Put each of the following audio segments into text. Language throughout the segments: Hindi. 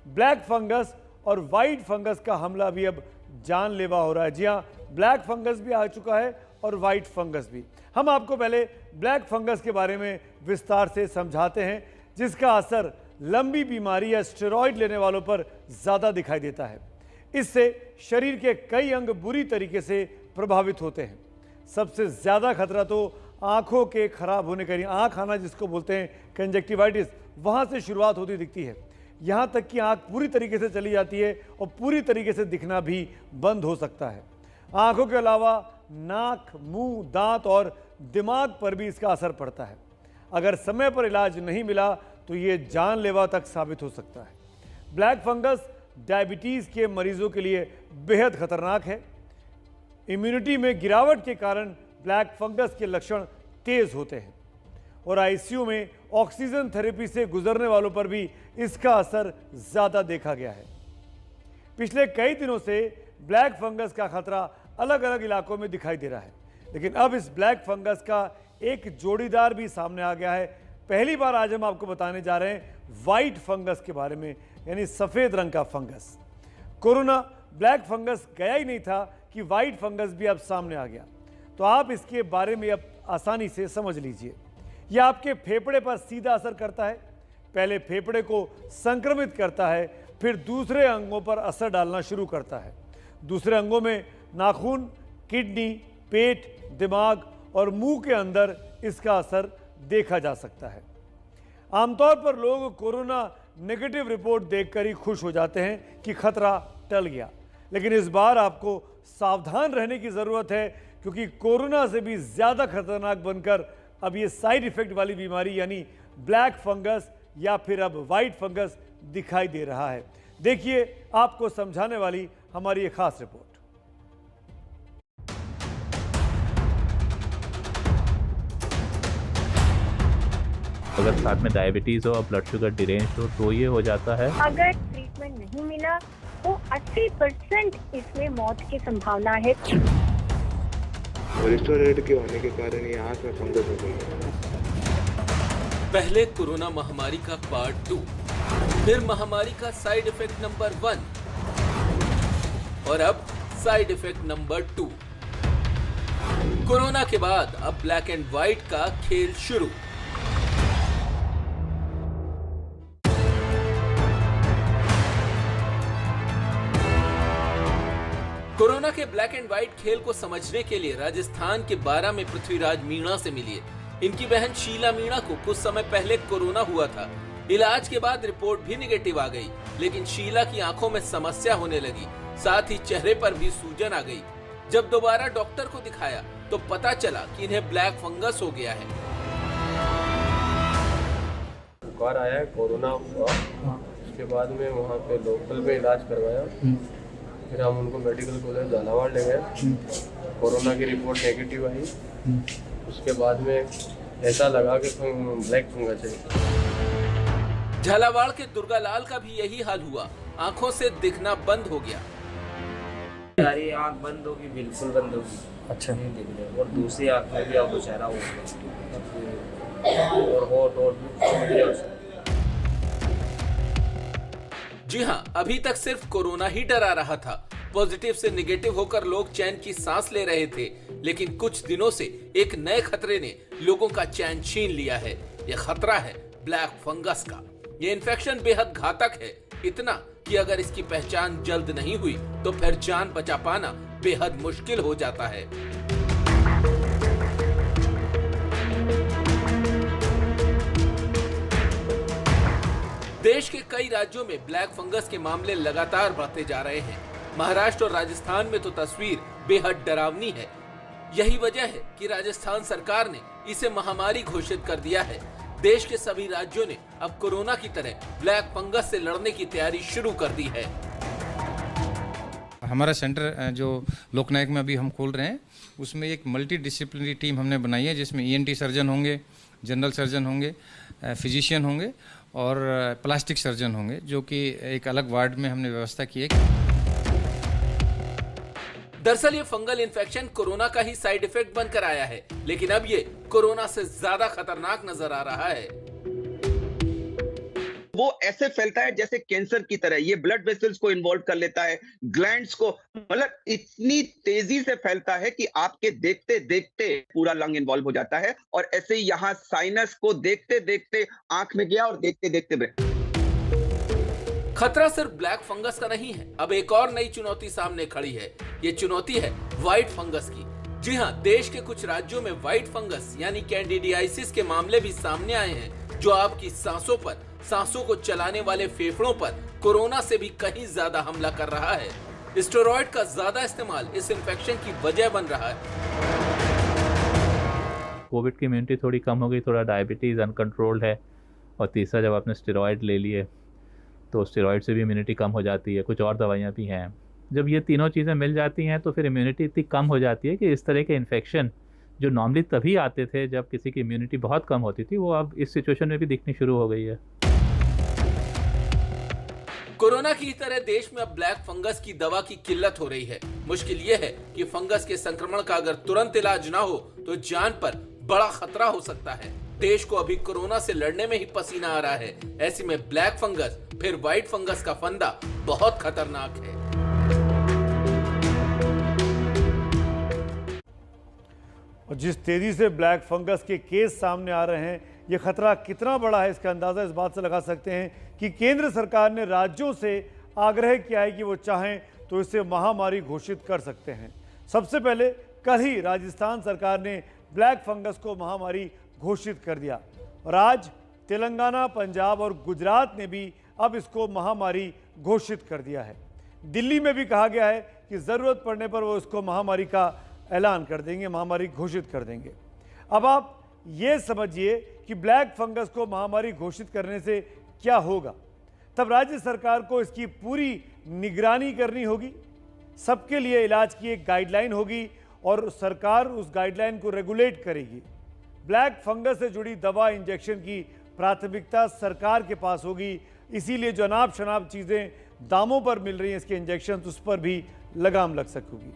ब्लैक फंगस और वाइट फंगस का हमला भी अब जानलेवा हो रहा है। जी हाँ, ब्लैक फंगस भी आ चुका है और वाइट फंगस भी। हम आपको पहले ब्लैक फंगस के बारे में विस्तार से समझाते हैं, जिसका असर लंबी बीमारी या स्टेरॉइड लेने वालों पर ज़्यादा दिखाई देता है। इससे शरीर के कई अंग बुरी तरीके से प्रभावित होते हैं। सबसे ज़्यादा खतरा तो आंखों के खराब होने का, आंख आना जिसको बोलते हैं कंजक्टिवाइटिस, वहाँ से शुरुआत होती दिखती है। यहाँ तक कि आंख पूरी तरीके से चली जाती है और पूरी तरीके से दिखना भी बंद हो सकता है। आंखों के अलावा नाक, मुंह, दांत और दिमाग पर भी इसका असर पड़ता है। अगर समय पर इलाज नहीं मिला तो ये जानलेवा तक साबित हो सकता है। ब्लैक फंगस डायबिटीज़ के मरीजों के लिए बेहद खतरनाक है। इम्यूनिटी में गिरावट के कारण ब्लैक फंगस के लक्षण तेज होते हैं और आईसीयू में ऑक्सीजन थेरेपी से गुजरने वालों पर भी इसका असर ज़्यादा देखा गया है। पिछले कई दिनों से ब्लैक फंगस का खतरा अलग अलग इलाकों में दिखाई दे रहा है, लेकिन अब इस ब्लैक फंगस का एक जोड़ीदार भी सामने आ गया है। पहली बार आज हम आपको बताने जा रहे हैं वाइट फंगस के बारे में, यानी सफ़ेद रंग का फंगस। कोरोना ब्लैक फंगस गया ही नहीं था कि वाइट फंगस भी अब सामने आ गया। तो आप इसके बारे में अब आसानी से समझ लीजिए। यह आपके फेफड़े पर सीधा असर करता है। पहले फेफड़े को संक्रमित करता है, फिर दूसरे अंगों पर असर डालना शुरू करता है। दूसरे अंगों में नाखून, किडनी, पेट, दिमाग और मुंह के अंदर इसका असर देखा जा सकता है। आमतौर पर लोग कोरोना नेगेटिव रिपोर्ट देखकर ही खुश हो जाते हैं कि खतरा टल गया, लेकिन इस बार आपको सावधान रहने की ज़रूरत है, क्योंकि कोरोना से भी ज़्यादा खतरनाक बनकर अब ये साइड इफ़ेक्ट वाली बीमारी यानी ब्लैक फंगस या फिर अब वाइट फंगस दिखाई दे रहा है। देखिए आपको समझाने वाली हमारी एक खास रिपोर्ट। अगर साथ में डायबिटीज हो और ब्लड शुगर डिरेंज हो तो ये हो जाता है। अगर ट्रीटमेंट नहीं मिला तो 80% इसमें मौत की संभावना है। रेड के होने के कारण ये आंख में फंगस हो गई। पहले कोरोना महामारी का पार्ट 2, फिर महामारी का साइड इफेक्ट नंबर 1 और अब साइड इफेक्ट नंबर 2। कोरोना के बाद अब ब्लैक एंड व्हाइट का खेल शुरू। कोरोना के ब्लैक एंड व्हाइट खेल को समझने के लिए राजस्थान के 12 में पृथ्वीराज मीणा से मिलिए। इनकी बहन शीला मीणा को कुछ समय पहले कोरोना हुआ था। इलाज के बाद रिपोर्ट भी निगेटिव आ गई, लेकिन शीला की आंखों में समस्या होने लगी, साथ ही चेहरे पर भी सूजन आ गई। जब दोबारा डॉक्टर को दिखाया तो पता चला कि इन्हें ब्लैक फंगस हो गया है। बुखार आया, कोरोना हुआ, उसके बाद में वहाँ पे लोकल में इलाज करवाया। फिर हम उनको मेडिकल कॉलेज झालावाड़ ले गए। कोरोना की रिपोर्ट नेगेटिव आई। उसके बाद में ऐसा लगा कि ब्लैक फंगस है। झालावाड़ के दुर्गालाल का भी यही हाल हुआ, आंखों से दिखना बंद हो गया। सारी आंख बंद होगी, बिल्कुल बंद होगी। अच्छा, नहीं दिख रहा। और दूसरी आंख में भी आपको चेहरा हो गया और होठ और जी हाँ, अभी तक सिर्फ कोरोना ही डरा रहा था। पॉजिटिव से निगेटिव होकर लोग चैन की सांस ले रहे थे, लेकिन कुछ दिनों से एक नए खतरे ने लोगों का चैन छीन लिया है। यह खतरा है ब्लैक फंगस का। यह इन्फेक्शन बेहद घातक है, इतना कि अगर इसकी पहचान जल्द नहीं हुई तो फिर जान बचा पाना बेहद मुश्किल हो जाता है। देश के कई राज्यों में ब्लैक फंगस के मामले लगातार बढ़ते जा रहे हैं। महाराष्ट्र और राजस्थान में तो तस्वीर बेहद डरावनी है। यही वजह है कि राजस्थान सरकार ने इसे महामारी घोषित कर दिया है। देश के सभी राज्यों ने अब कोरोना की तरह ब्लैक फंगस से लड़ने की तैयारी शुरू कर दी है। हमारा सेंटर जो लोकनायक में अभी हम खोल रहे हैं, उसमें एक मल्टी डिसिप्लिनरी टीम हमने बनाई है, जिसमें ईएनटी सर्जन होंगे, जनरल सर्जन होंगे, फिजिशियन होंगे और प्लास्टिक सर्जन होंगे, जो कि एक अलग वार्ड में हमने व्यवस्था की है। दरअसल ये फंगल इन्फेक्शन कोरोना का ही साइड इफेक्ट बनकर आया है, लेकिन अब ये कोरोना से ज्यादा खतरनाक नजर आ रहा है। वो ऐसे फैलता है जैसे कैंसर की तरह। ये ब्लड वेसल्स को इन्वॉल्व कर लेता है, ग्लैंड्स को, मतलब इतनी तेजी से फैलता है कि आपके देखते देखते पूरा लंग इन्वॉल्व हो जाता है। और ऐसे ही यहां साइनस को देखते देखते आंख में गया और देखते देखते खतरा सिर्फ ब्लैक फंगस का नहीं है, अब एक और नई चुनौती सामने खड़ी है। ये चुनौती है व्हाइट फंगस की। जी हाँ, देश के कुछ राज्यों में व्हाइट फंगस यानी कैंडिडियासिस के मामले भी सामने आए हैं, जो आपकी सांसों को चलाने वाले फेफड़ों पर कोरोना से भी कहीं ज्यादा हमला कर रहा है। स्टेरॉइड का ज्यादा इस्तेमाल इस इन्फेक्शन की वजह बन रहा है। कोविड की इम्यूनिटी थोड़ी कम हो गई, थोड़ा डायबिटीज़ अनकंट्रोल्ड है, और तीसरा जब आपने स्टेरॉइड ले लिए तो स्टेरॉइड से भी इम्यूनिटी कम हो जाती है। कुछ और दवाइयाँ भी हैं। जब ये तीनों चीज़ें मिल जाती हैं तो फिर इम्यूनिटी इतनी कम हो जाती है कि इस तरह के इन्फेक्शन जो नॉर्मली तभी आते थे जब किसी की इम्यूनिटी बहुत कम होती थी, वो अब इस सिचुएशन में भी दिखनी शुरू हो गई है। कोरोना की तरह देश में अब ब्लैक फंगस की दवा की किल्लत हो रही है। मुश्किल ये है कि फंगस के संक्रमण का अगर तुरंत इलाज ना हो तो जान पर बड़ा खतरा हो सकता है। देश को अभी कोरोना से लड़ने में ही पसीना आ रहा है। ऐसे में ब्लैक फंगस फिर व्हाइट फंगस का फंदा बहुत खतरनाक है। और जिस तेजी से ब्लैक फंगस के केस सामने आ रहे हैं, ये खतरा कितना बड़ा है इसका अंदाजा इस बात से लगा सकते हैं कि केंद्र सरकार ने राज्यों से आग्रह किया है कि वो चाहें तो इसे महामारी घोषित कर सकते हैं। सबसे पहले कल ही राजस्थान सरकार ने ब्लैक फंगस को महामारी घोषित कर दिया और आज तेलंगाना, पंजाब और गुजरात ने भी अब इसको महामारी घोषित कर दिया है। दिल्ली में भी कहा गया है कि ज़रूरत पड़ने पर वो इसको महामारी का ऐलान कर देंगे, महामारी घोषित कर देंगे। अब आप ये समझिए कि ब्लैक फंगस को महामारी घोषित करने से क्या होगा। तब राज्य सरकार को इसकी पूरी निगरानी करनी होगी, सबके लिए इलाज की एक गाइडलाइन होगी और सरकार उस गाइडलाइन को रेगुलेट करेगी। ब्लैक फंगस से जुड़ी दवा इंजेक्शन की प्राथमिकता सरकार के पास होगी, इसीलिए जो अनाप शनाप चीज़ें दामों पर मिल रही हैं इसके इंजेक्शन, उस पर भी लगाम लग सकेगी।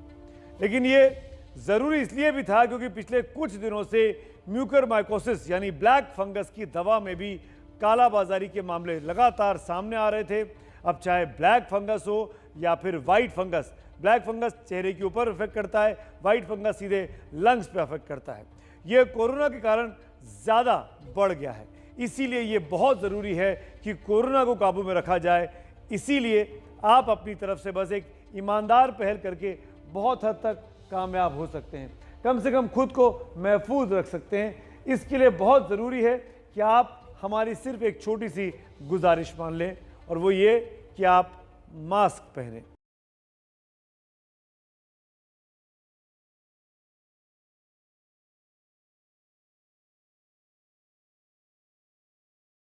लेकिन ये ज़रूरी इसलिए भी था क्योंकि पिछले कुछ दिनों से म्यूकरमाइकोसिस यानी ब्लैक फंगस की दवा में भी कालाबाजारी के मामले लगातार सामने आ रहे थे। अब चाहे ब्लैक फंगस हो या फिर वाइट फंगस, ब्लैक फंगस चेहरे के ऊपर इफेक्ट करता है, वाइट फंगस सीधे लंग्स पे अफेक्ट करता है। ये कोरोना के कारण ज़्यादा बढ़ गया है, इसीलिए ये बहुत ज़रूरी है कि कोरोना को काबू में रखा जाए। इसीलिए आप अपनी तरफ से बस एक ईमानदार पहल करके बहुत हद तक कामयाब हो सकते हैं, कम से कम खुद को महफूज रख सकते हैं। इसके लिए बहुत ज़रूरी है कि आप हमारी सिर्फ एक छोटी सी गुजारिश मान लें, और वो ये कि आप मास्क पहनें।